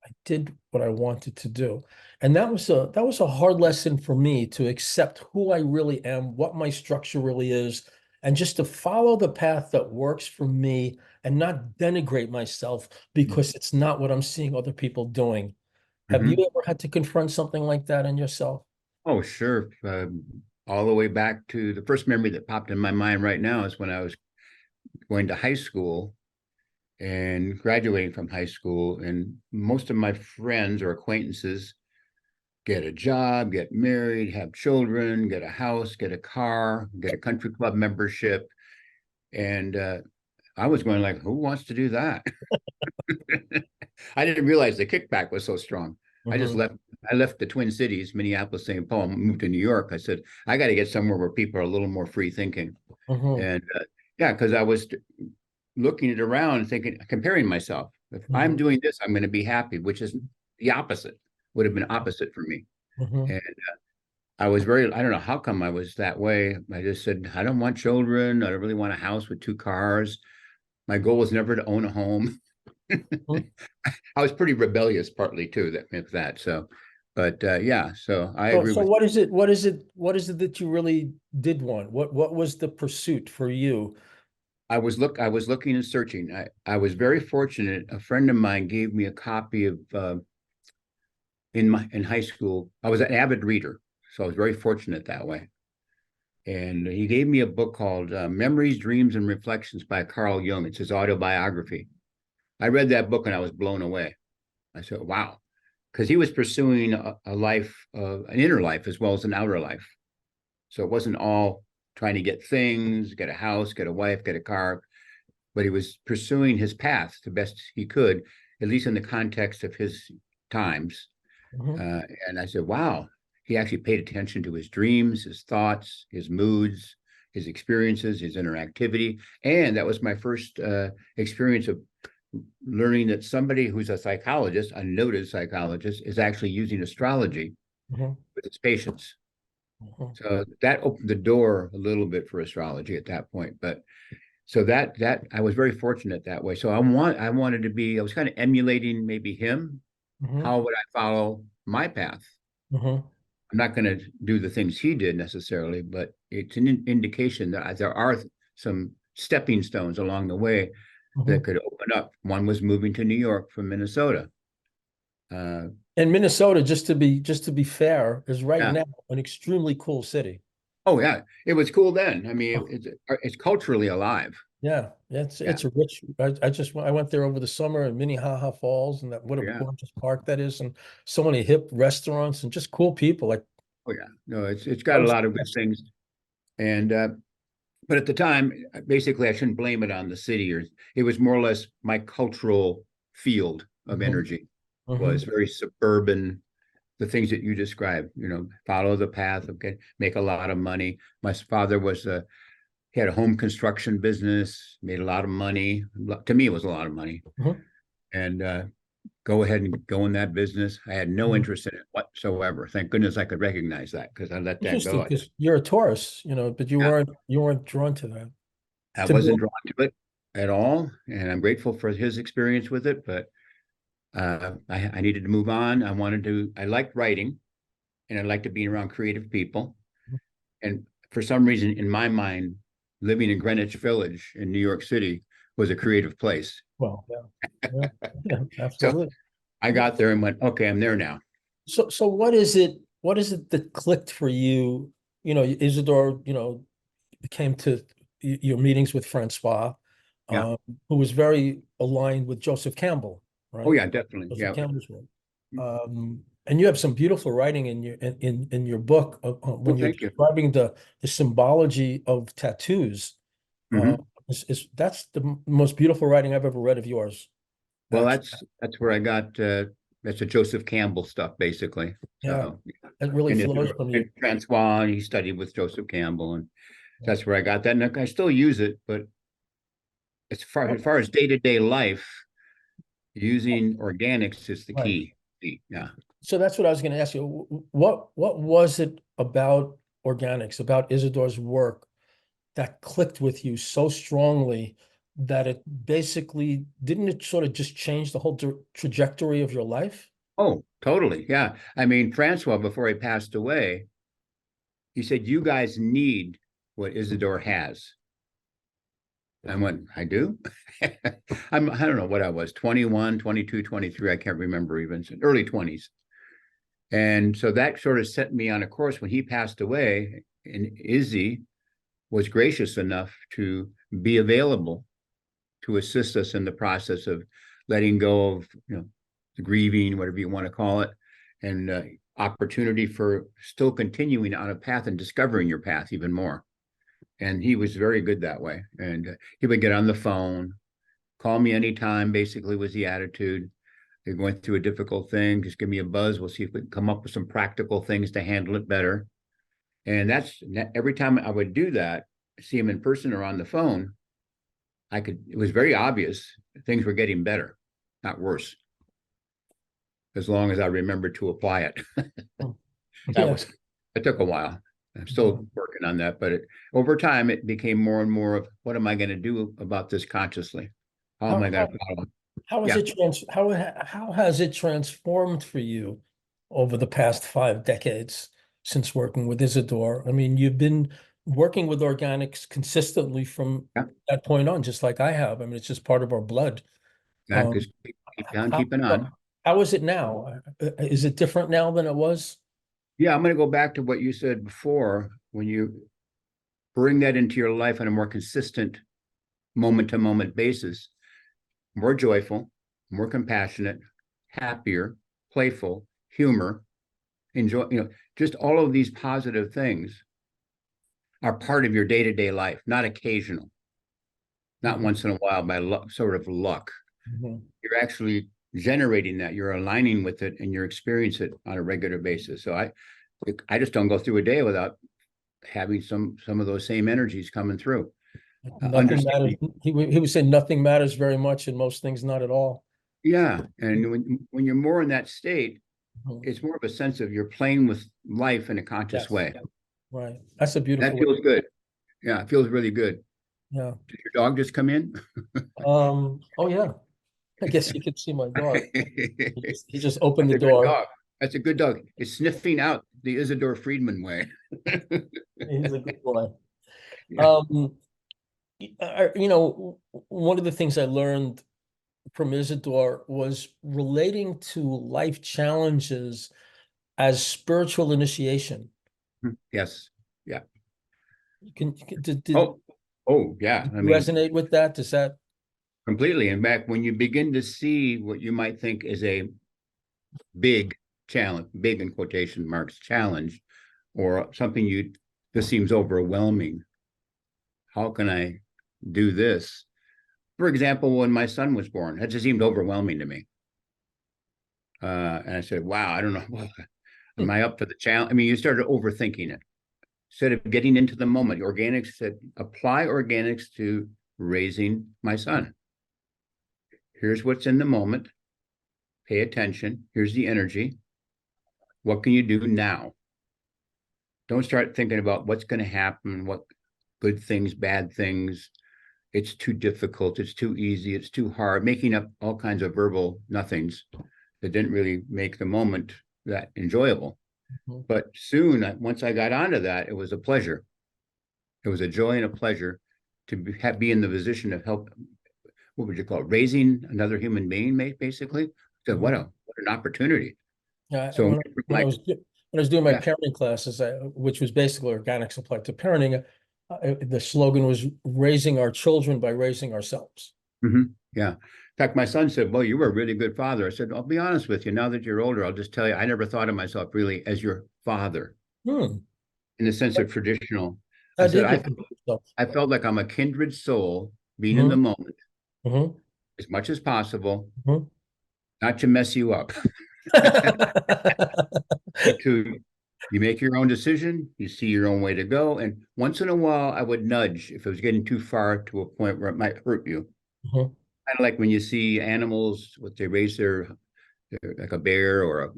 I did what I wanted to do. And that was a hard lesson for me to accept who I really am, what my structure really is, and just to follow the path that works for me and not denigrate myself because it's not what I'm seeing other people doing. Have you Mhm. ever had to confront something like that in yourself? Oh, sure. All the way back to the first memory that popped in my mind right now is when I was going to high school and graduating from high school, and most of my friends or acquaintances get a job, get married, have children, get a house, get a car, get a country club membership. And I was going like, who wants to do that? I didn't realize the kickback was so strong. I just Hmm. left. I left the Twin Cities, Minneapolis, St. Paul, moved to New York. I said, I got to get somewhere where people are a little more free thinking. Hmm. And yeah, because I was looking it around, thinking, comparing myself. If I'm Hmm. doing this, I'm going to be happy, which is the opposite. Would have been opposite for me. Hmm. And I was very. I don't know how come I was that way. I just said, I don't want children. I don't really want a house with two cars. My goal was never to own a home. I was pretty rebellious partly too that with that. So, but yeah, so I So, agree so with what is it? What is it that you really did want? What was the pursuit for you? I was looking and searching. I was very fortunate. A friend of mine gave me a copy of in high school. I was an avid reader, so I was very fortunate that way. And he gave me a book called Memories, Dreams, and Reflections by Carl Jung. It's his autobiography. I read that book and I was blown away. I said, wow, because he was pursuing a life, an inner life as well as an outer life. So it wasn't all trying to get things, get a house, get a wife, get a car, but he was pursuing his path the best he could, at least in the context of his times. Mhm. And I said, wow, he actually paid attention to his dreams, his thoughts, his moods, his experiences, his interactivity. And that was my first experience of learning that somebody who's a psychologist, a noted psychologist, is actually using astrology Mhm. with his patients. Mhm. So that opened the door a little bit for astrology at that point. But so that I was very fortunate that way. So I wanted to be, I was kind of emulating maybe him. Mhm. How would I follow my path? Mhm. I'm not going to do the things he did necessarily, but it's an indication that there are some stepping stones along the way that Mhm. could open up. One was moving to New York from Minnesota. Uh, And Minnesota, just to be fair, is right yeah. now an extremely cool city. Oh yeah. It was cool then. I mean, Oh, it's culturally alive. Yeah, it's a rich. I went there over the summer in Minnehaha Falls, and that what a Yeah. gorgeous park that is, and so many hip restaurants and just cool people. Like Oh yeah. No, it's I got a was lot of good impressed. things. And but at the time, basically, I shouldn't blame it on the city, or it was more or less my cultural field of Mhm, energy was mhm. very suburban. The things that you described, follow the path, okay, make a lot of money. My father was he had a home construction business, made a lot of money. To me, it was a lot of money, Mhm. and go ahead and go in that business. I had no Mhm. interest in it whatsoever. Thank goodness I could recognize that because I let that Interesting, go. because you're a Taurus, but Yeah, you weren't drawn to that. I To me, wasn't drawn to it at all, and I'm grateful for his experience with it. But I needed to move on. I liked writing, and I liked being around creative people. And for some reason, in my mind, living in Greenwich Village in New York City was a creative place. well, yeah, yeah, yeah, So absolutely. I got there and went, okay, I'm there now. So what is it? What is it that clicked for you? Isidore, came to your meetings with Francois, Yeah. um, who was very aligned with Joseph Campbell, Oh, right? yeah, definitely. Joseph Yeah. Campbell's work. And you have some beautiful writing in your book Well, when you're thank you. describing the symbology of tattoos. Uh, Hmm. that's the most beautiful writing I've ever read of yours, Well, actually. that's where I got that's the Joseph Campbell stuff, basically. Yeah, So, it really and, flows from and you. Francois, he studied with Joseph Campbell, and that's where I got that. And I still use it, but as far as day-to-day life, using organics is the Right. key. Yeah. So that's what I was going to ask you. What was it about organics, about Isidore's work that clicked with you so strongly that it basically didn't it sort of just change the whole trajectory of your life? Oh, totally. Yeah. I mean, Francois, before he passed away, he said, "You guys need what Isidore has." I went, "I do?" I don't know what I was, 21, 22, 23. I can't remember even, early 20s. And so that sort of set me on a course when he passed away. And Izzy was gracious enough to be available to assist us in the process of letting go of, the grieving, whatever you want to call it, and opportunity for still continuing on a path and discovering your path even more. And he was very good that way. And he would get on the phone, call me anytime, basically, was the attitude. You're going through a difficult thing, just give me a buzz. We'll see if we can come up with some practical things to handle it better. And that's every time I would do that, see him in person or on the phone, it was very obvious things were getting better, not worse, as long as I remembered to apply it. Hmm. That Yeah. was, it took a while. I'm Yeah. still working on that, but over time, it became more and more of what am I going to do about this consciously? How am How, I going how, to follow? how has Yeah. how has it transformed for you over the past 5 decades since working with Isidore? I mean, you've been working with organics consistently from Yeah. that point on, just like I have. I mean, it's just part of our blood. That Um, just keep on how, keeping on. how is it now? Is it different now than it was? Yeah. I'm going to go back to what you said before when you bring that into your life on a more consistent moment to moment basis, more joyful, more compassionate, happier, playful, humor, enjoy, just all of these positive things are part of your day to day life, not occasional, not Mhm. once in a while by luck, sort of luck. Mhm. You're actually generating that, you're aligning with it, and you experience it on a regular basis. So I just don't go through a day without having some of those same energies coming through. Nothing matters. Understanding, He would say nothing matters very much, and most things not at all. yeah, and when you're more in that state, Mhm. it's more of a sense of you're playing with life in a conscious Yes, way. right. That's a That beautiful way. feels good. Yeah, it feels really good. Yeah. Did your dog just come in? Oh yeah. I guess you could see my dog. That's He just opened the a good door. dog. That's a good dog. It's sniffing out the Isidore Friedman way. He's a good boy. Yeah. Um, one of the things I learned from Isidore was relating to life challenges as spiritual initiation. Yes. Yeah. Did Oh, Oh, yeah. I You mean, resonate with that? Does that? completely. In fact, when you begin to see what you might think is a big challenge, big in quotation marks challenge, or something this seems overwhelming. How can I do this? For example, when my son was born, that just seemed overwhelming to me. And I said, wow, I don't know. Am I up for the challenge? I mean, you started overthinking it. Instead of getting into the moment, organics said, apply organics to raising my son. Here's what's in the moment. Pay attention. Here's the energy. What can you do now? Don't start thinking about what's going to happen, what good things, bad things. It's too difficult. It's too easy. It's too hard. Making up all kinds of verbal nothings that didn't really make the moment that enjoyable. Mhm. But soon, once I got onto that, it was a pleasure. It was a joy and a pleasure to be in the position of help. What would you call it? Raising another human being, basically. So what an opportunity. Yeah, So when I was doing my yeah, parenting classes, which was basically organics applied to parenting, the slogan was "Raising our children by raising ourselves." yeah. In fact, my son said, "Well, you were a really good father." I said, "I'll be honest with you. Now that you're older, I'll just tell you, I never thought of myself really as your father Hmm. in the sense of traditional." I How said, did you think of yourself? I felt like I'm a kindred soul, being in the Hmm. moment Hmm. as much as possible, Hmm. not to mess you up, but to you make your own decision, you see your own way to go. And once in a while, I would nudge if it was getting too far to a point where it might hurt you. Mhm. Kind of like when you see animals, what they raise like a bear or a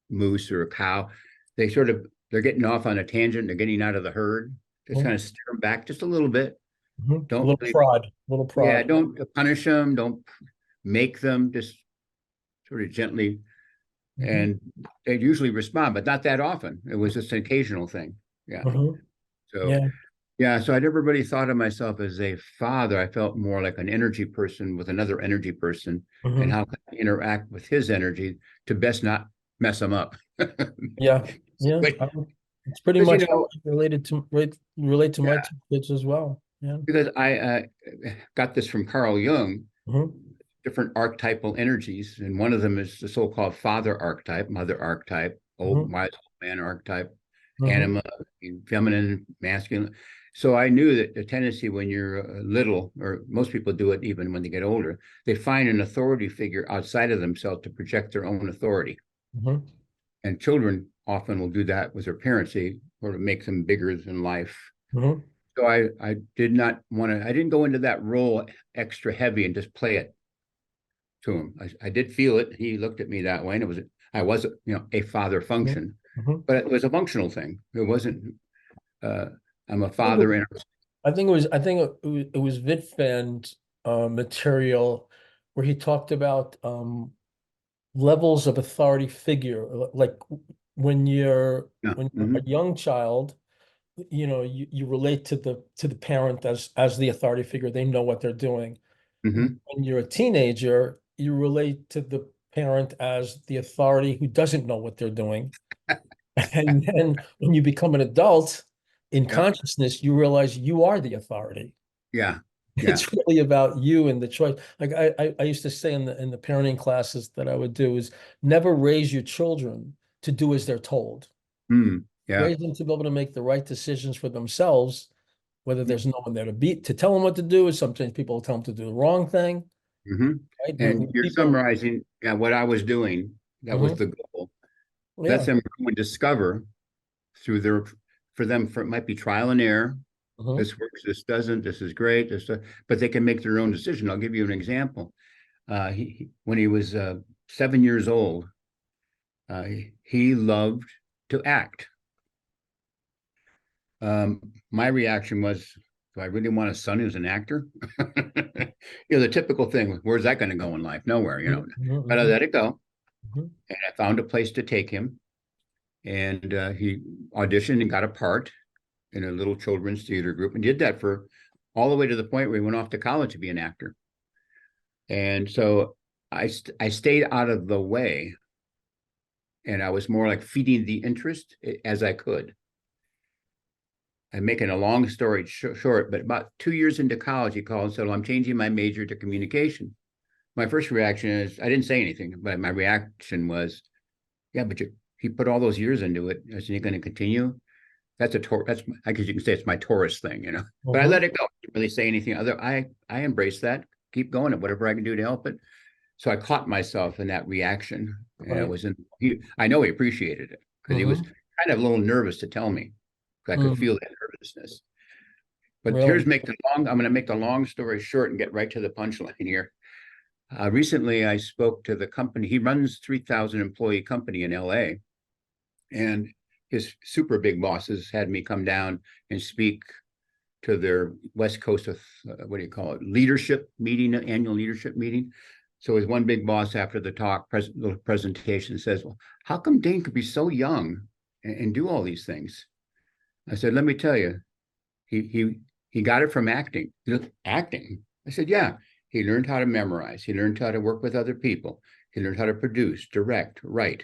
moose or a cow, they're getting off on a tangent, they're getting out of the herd. Just kind Mhm. of steer them back just a little bit. A Don't little really, prod, little yeah, prod. don't punish them, don't make them, just sort of gently. Hmm. And they'd usually respond, but not that often. It was just an occasional thing. Yeah. Hmm. So Yeah. yeah, so I never really thought of myself as a father. I felt more like an energy person with another energy person, and Hmm. how can I interact with his energy to best not mess him up. Yeah. Yeah. But It's pretty because much how I relate to my yeah, two kids as well. Yeah. because I got this from Carl Jung, Hmm. different archetypal energies, and one of them is the so-called father archetype, mother archetype, old Hmm. wise old man archetype, Hmm. anima, feminine, masculine. So I knew that the tendency when you're little, or most people do it even when they get older, they find an authority figure outside of themselves to project their own authority. Hmm. And children often will do that with their parents. They sort of make them bigger than life. Hmm. So I did not want to, I didn't go into that role extra heavy and just play it to him. I did feel it. He looked at me that way, and I was, a father function, Hmm. but it was a functional thing. It wasn't. Uh, I'm a I think it, father, and it was Wittfand's material where he talked about levels of authority figure, like yeah, when you're a young child, you relate to the parent as the authority figure. They know what they're doing. mm-hmm, When you're a teenager, you relate to the parent as the authority who doesn't know what they're doing. And then when you become an adult in yeah, consciousness, you realize you are the authority. yeah, yeah, It's really about you and the choice. Like I used to say in the parenting classes that I would do is never raise your children to do as they're told. yeah, Raise them to be able to make the right decisions for themselves, whether there's no one there to tell them what to do. Sometimes people tell them to do the wrong thing, mm-hmm. right? And When you're people, summarizing, yeah, what I was doing. That was Mhm. the goal. Let Yeah. them go and discover through it might be trial and error. Mhm. This works, this doesn't, this is great, but they can make their own decision. I'll give you an example. When he was 7 years old, he loved to act. My reaction was, do I really want a son who's an actor? The typical thing, where's that going to go in life? Nowhere. Mhm. Mhm. But I Mhm. let it go. Mhm. And I found a place to take him. And he auditioned and got a part in a little children's theater group, and did that for all the way to the point where he went off to college to be an actor. And so I stayed out of the way, and I was more like feeding the interest as I could. I'm making a long story short, but about 2 years into college, he called and said, well, I'm changing my major to communication. My first reaction is, I didn't say anything, but my reaction was, yeah, but he put all those years into it. Isn't he going to continue? That's I guess you can say it's my Taurus thing, but I let it go. I didn't really say anything other. I embrace that, keep going at whatever I can do to help it. So I caught myself in that reaction, and it was I know he appreciated it because he was kind of a little nervous to tell me. I could feel that nervousness. But Really? I'm going to make the long story short and get right to the punchline here. Recently, I spoke to the company. He runs 3,000 employee company in LA, and his super big bosses had me come down and speak to their West Coast of leadership meeting, annual leadership meeting. So his one big boss after the talk presentation says, well, how come Dane could be so young and do all these things? I said, let me tell you, he got it from acting. Acting? I said, yeah. He learned how to memorize. He learned how to work with other people. He learned how to produce, direct, write.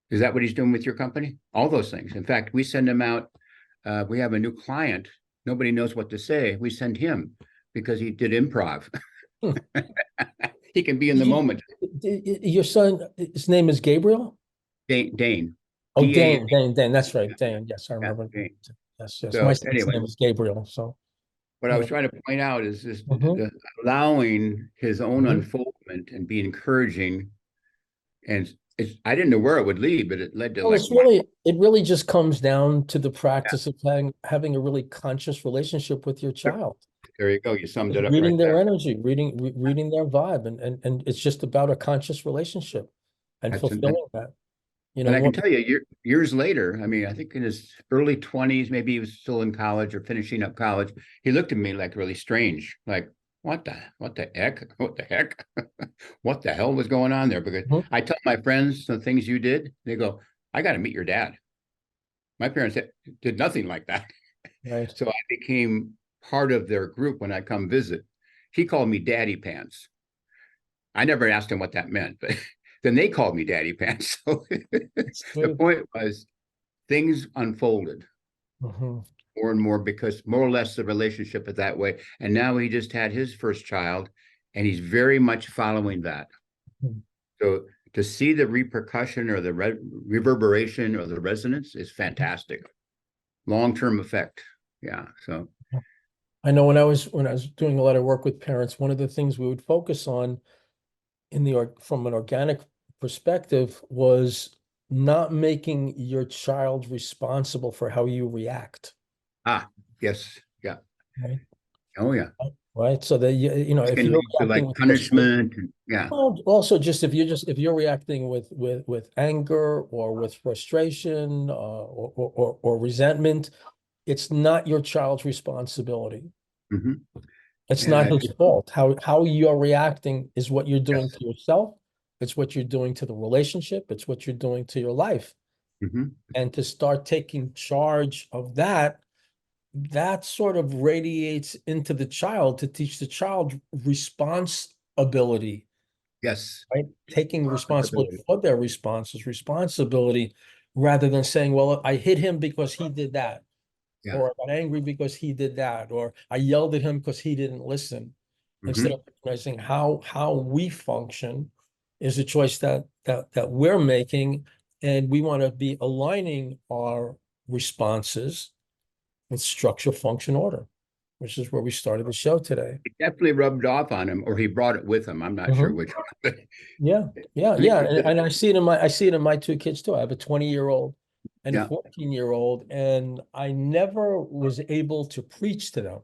Is that what he's doing with your company? All those things. In fact, we send him out. We have a new client. Nobody knows what to say. We send him because he did improv. He can be in the moment. Your son, his name is Gabriel? Dane. Oh, Dane. That's right. Dane. Yes, I remember. Yeah, Yes. So, my son's name is Gabriel. So what I was trying to point out is this allowing his own unfoldment and be encouraging. And I didn't know where it would lead, but it led to it really just comes down to the practice of having a really conscious relationship with your child. There you go. You summed it up. Reading their energy, reading their vibe, and it's just about a conscious relationship and fulfilling that. And I can tell you, years later, I mean, I think in his early 20s, maybe he was still in college or finishing up college. He looked at me like really strange, like, what the heck? What the heck? What the hell was going on there? Because I tell my friends the things you did, they go, I got to meet your dad. My parents did nothing like that. Right. So I became part of their group when I come visit. He called me Daddy Pants. I never asked him what that meant, but then they called me Daddy Pants. So the point was things unfolded more and more because more or less the relationship is that way. And now he just had his first child and he's very much following that. So to see the repercussion or the reverberation or the resonance is fantastic. Long-term effect. Yeah. So I know when I was doing a lot of work with parents, one of the things we would focus on from an organic perspective was not making your child responsible for how you react. Yes. Yeah. Right? Oh, yeah. Right. So that if you're reacting with punishment, well, also just if you're reacting with anger or with frustration or resentment, it's not your child's responsibility. It's not his fault. How you're reacting is what you're doing to yourself. It's what you're doing to the relationship. It's what you're doing to your life. And to start taking charge of that sort of radiates into the child to teach the child responsibility. Yes. Right? Taking responsibility for their responsibility rather than saying, well, I hit him because he did that. Yeah. Or I got angry because he did that, or I yelled at him because he didn't listen. Instead of recognizing how we function is a choice that we're making, and we want to be aligning our responses with structure, function, order, which is where we started the show today. It definitely rubbed off on him, or he brought it with him. I'm not sure which one. Yeah. And I see it in my two kids too. I have a 20-year-old and a 14-year-old, and I never was able to preach to them.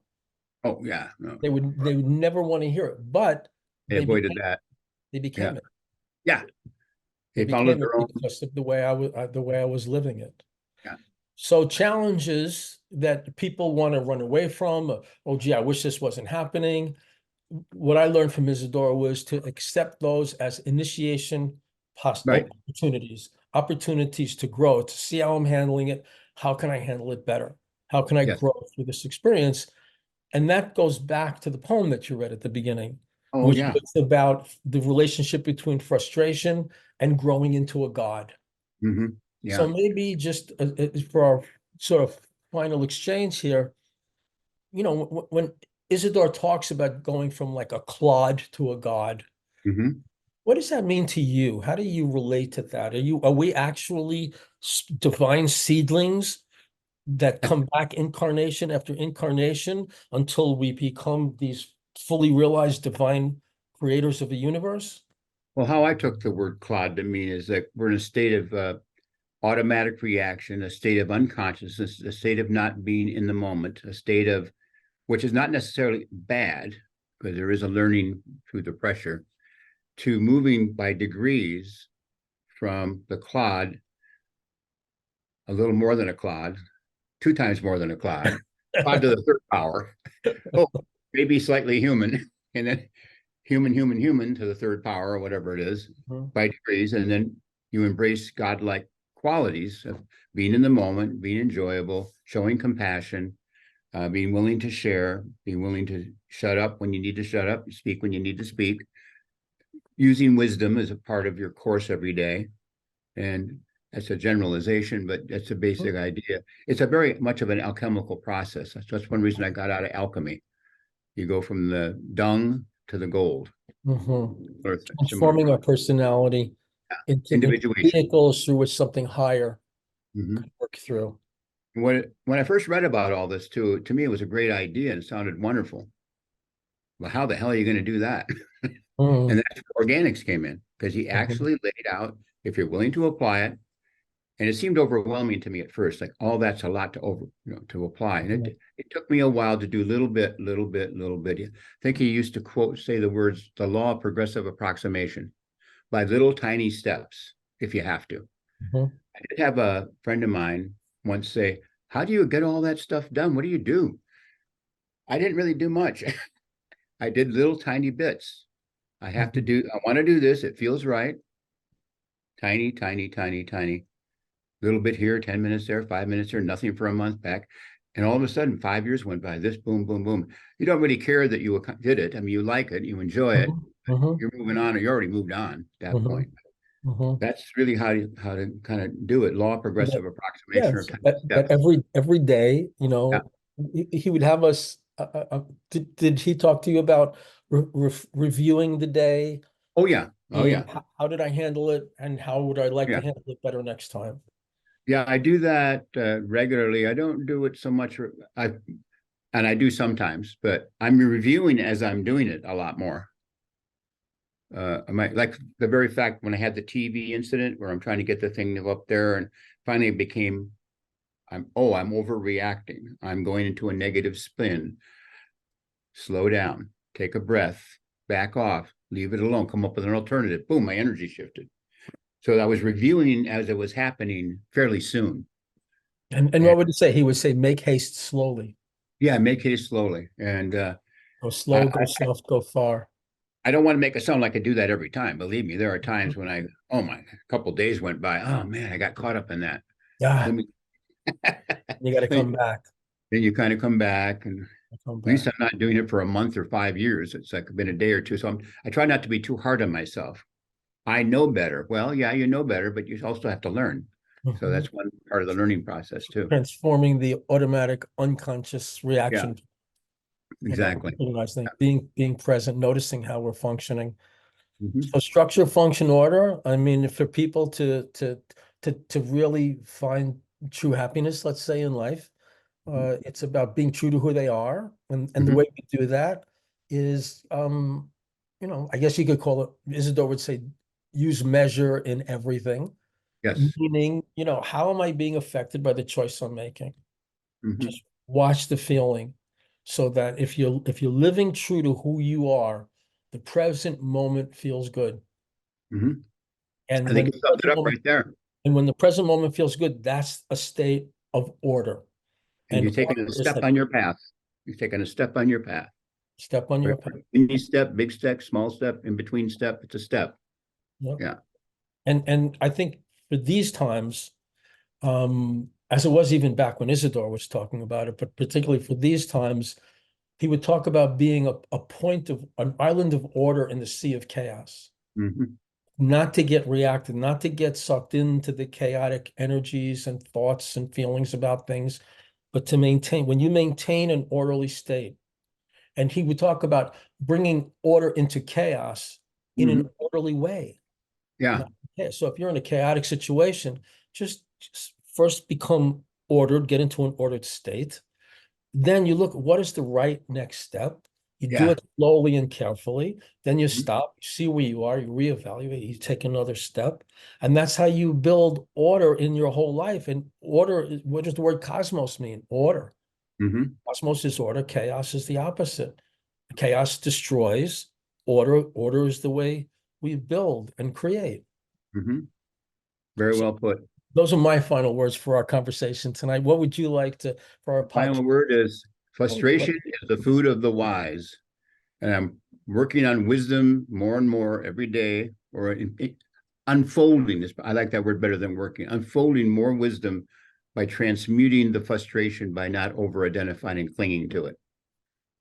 Oh yeah, no. They would never want to hear it, but they avoided that. They became it. Yeah, they followed their own because of the way I was living it. Yeah. So challenges that people want to run away from. Oh, gee, I wish this wasn't happening. What I learned from Isidore was to accept those as initiation opportunities to grow, to see how I'm handling it. How can I handle it better? How can I grow through this experience? And that goes back to the poem that you read at the beginning, which was about the relationship between frustration and growing into a God. So maybe just for our sort of final exchange here, when Isidore talks about going from like a clod to a god, Mhm. what does that mean to you? How do you relate to that? Are we actually divine seedlings that come back incarnation after incarnation until we become these fully realized divine creators of the universe? Well, how I took the word clod to mean is that we're in a state of automatic reaction, a state of unconsciousness, a state of not being in the moment, a state of which is not necessarily bad, because there is a learning through the pressure, to moving by degrees from the clod, a little more than a clod, 2 times more than a clod to the third power. Oh, maybe slightly human, and then human to the third power, or whatever it is, Mhm. by degrees. And then you embrace godlike qualities of being in the moment, being enjoyable, showing compassion, being willing to share, being willing to shut up when you need to shut up, speak when you need to speak, using wisdom as a part of your course every day. And that's a generalization, but that's a basic idea. It's a very much of an alchemical process. That's one reason I got out of alchemy. You go from the dung to the gold. Or similar Transforming our personality into individuation. vehicles through which something higher Mhm. could work through. When I first read about all this too, to me it was a great idea and it sounded wonderful. Well, how the hell are you going to do that? Mhm. And that's where organics came in, because he Mhm. actually laid out, if you're willing to apply it, and it seemed overwhelming to me at first, like, oh, that's a lot to apply. And it took me a while to do little bit, little bit, little bit. I think he used to say the words, the law of progressive approximation, by little tiny steps, if you have to. Mhm. I did have a friend of mine once say, how do you get all that stuff done? What do you do? I didn't really do much. I did little tiny bits. I want to do this. It feels right. Tiny, tiny, tiny, tiny. Little bit here, 10 minutes there, 5 minutes there, nothing for a month back. And all of a sudden, 5 years went by. This boom, boom, boom. You don't really care that you did it. I mean, you like it, you enjoy it. Mhm. Mhm. You're moving on. You already moved on at that Mhm. point. Mhm. That's really how to kind of do it. Law of progressive approximation or Yes, tiny that steps. every day, Yeah. he would have us. Did he talk to you about reviewing the day Oh yeah. Oh and yeah. how did I handle it and how would I like to Yeah. handle it better next time? Yeah. I do that regularly. I don't do it so much. And I do sometimes, but I'm reviewing as I'm doing it a lot more. Like the very fact when I had the TV incident where I'm trying to get the thing up there, and finally it became, I'm overreacting. I'm going into a negative spin. Slow down, take a breath, back off, leave it alone, come up with an alternative. Boom, my energy shifted. So I was reviewing as it was happening fairly soon. And And what would he say? He would say, make haste slowly. yeah, make haste slowly. And Go I, slow, go soft, go far. I don't want to make it sound like I do that every time. Believe me, there are times when a couple of days went by. Oh man, I got caught up in that. Yeah, Let me, you got to then come back. you kind of come back, and Come at least back. I'm not doing it for a month or 5 years. It's like been a day or two. So I try not to be too hard on myself. I know better. Well, yeah, you know better, but you also have to learn. So Mhm. that's one part of the learning process too. Transforming the automatic unconscious Yeah, reaction, exactly. recognizing, being present, noticing how we're functioning. Hmm. So structure, function, order. I mean, for people to really find true happiness, let's say in life, it's about being true to who they are, and the Hmm. way we do that is, I guess you could call it. Isidore would say, use measure in everything. Yes. Meaning, how am I being affected by the choice I'm making? Hmm. Just watch the feeling, so that if you're living true to who you are, the present moment feels good. Hmm. And I think when you the summed it present up moment right there. and when the present moment feels good, that's a state of order. And And you're taking a order is step like on your path. You're taking a step on your path. step on your path. Any step, big step, small step, in between step, it's a step. Yeah. Yeah. And I think for these times, as it was even back when Isidore was talking about it, but particularly for these times, he would talk about being a point of an island of order in the sea of chaos. Hmm. Not to get reacted, not to get sucked into the chaotic energies and thoughts and feelings about things, but to maintain, when you maintain an orderly state, and he would talk about bringing order into chaos in an orderly way. Yeah. So if you're in a chaotic situation, just first become ordered, get into an ordered state. Then you look, what is the right next step? You do Yeah. it slowly and carefully. Then you Mhm. stop, you see where you are, you reevaluate, you take another step. And that's how you build order in your whole life. And order, what does the word cosmos mean? Order. Mhm. Cosmos is order, chaos is the opposite. Chaos destroys, order is the way we build and create. Mhm. Very So well put. those are my final words for our conversation tonight. What would you like to for our Final podcast? word is What- frustration is the food of the wise. And I'm working on wisdom more and more every day, or unfolding this. I like that word better than working. Unfolding more wisdom by transmuting the frustration by not over identifying and clinging to it.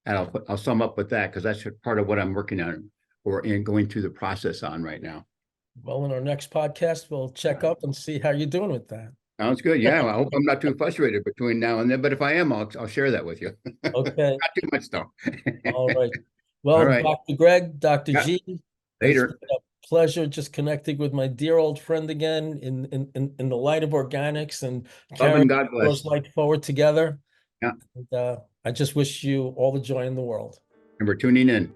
And I'll sum up with that because that's part of what I'm working on or in going through the process on right now. Well, in our next podcast, we'll check up and see how you're doing with that. Sounds good. Yeah, well, I hope I'm not too frustrated between now and then. But if I am, I'll share that with you. Okay. Not too much though. All right. All Well, right. Dr. Greg, Dr. Yeah. G, it's been Later. a pleasure just connecting with my dear old friend again in the light of organics and Love carrying and God those bless. light forward together. Yeah. And, I just wish you all the joy in the world. And we're tuning in.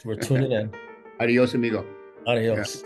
We're tuning in. Adios, amigo. Yeah. Adios.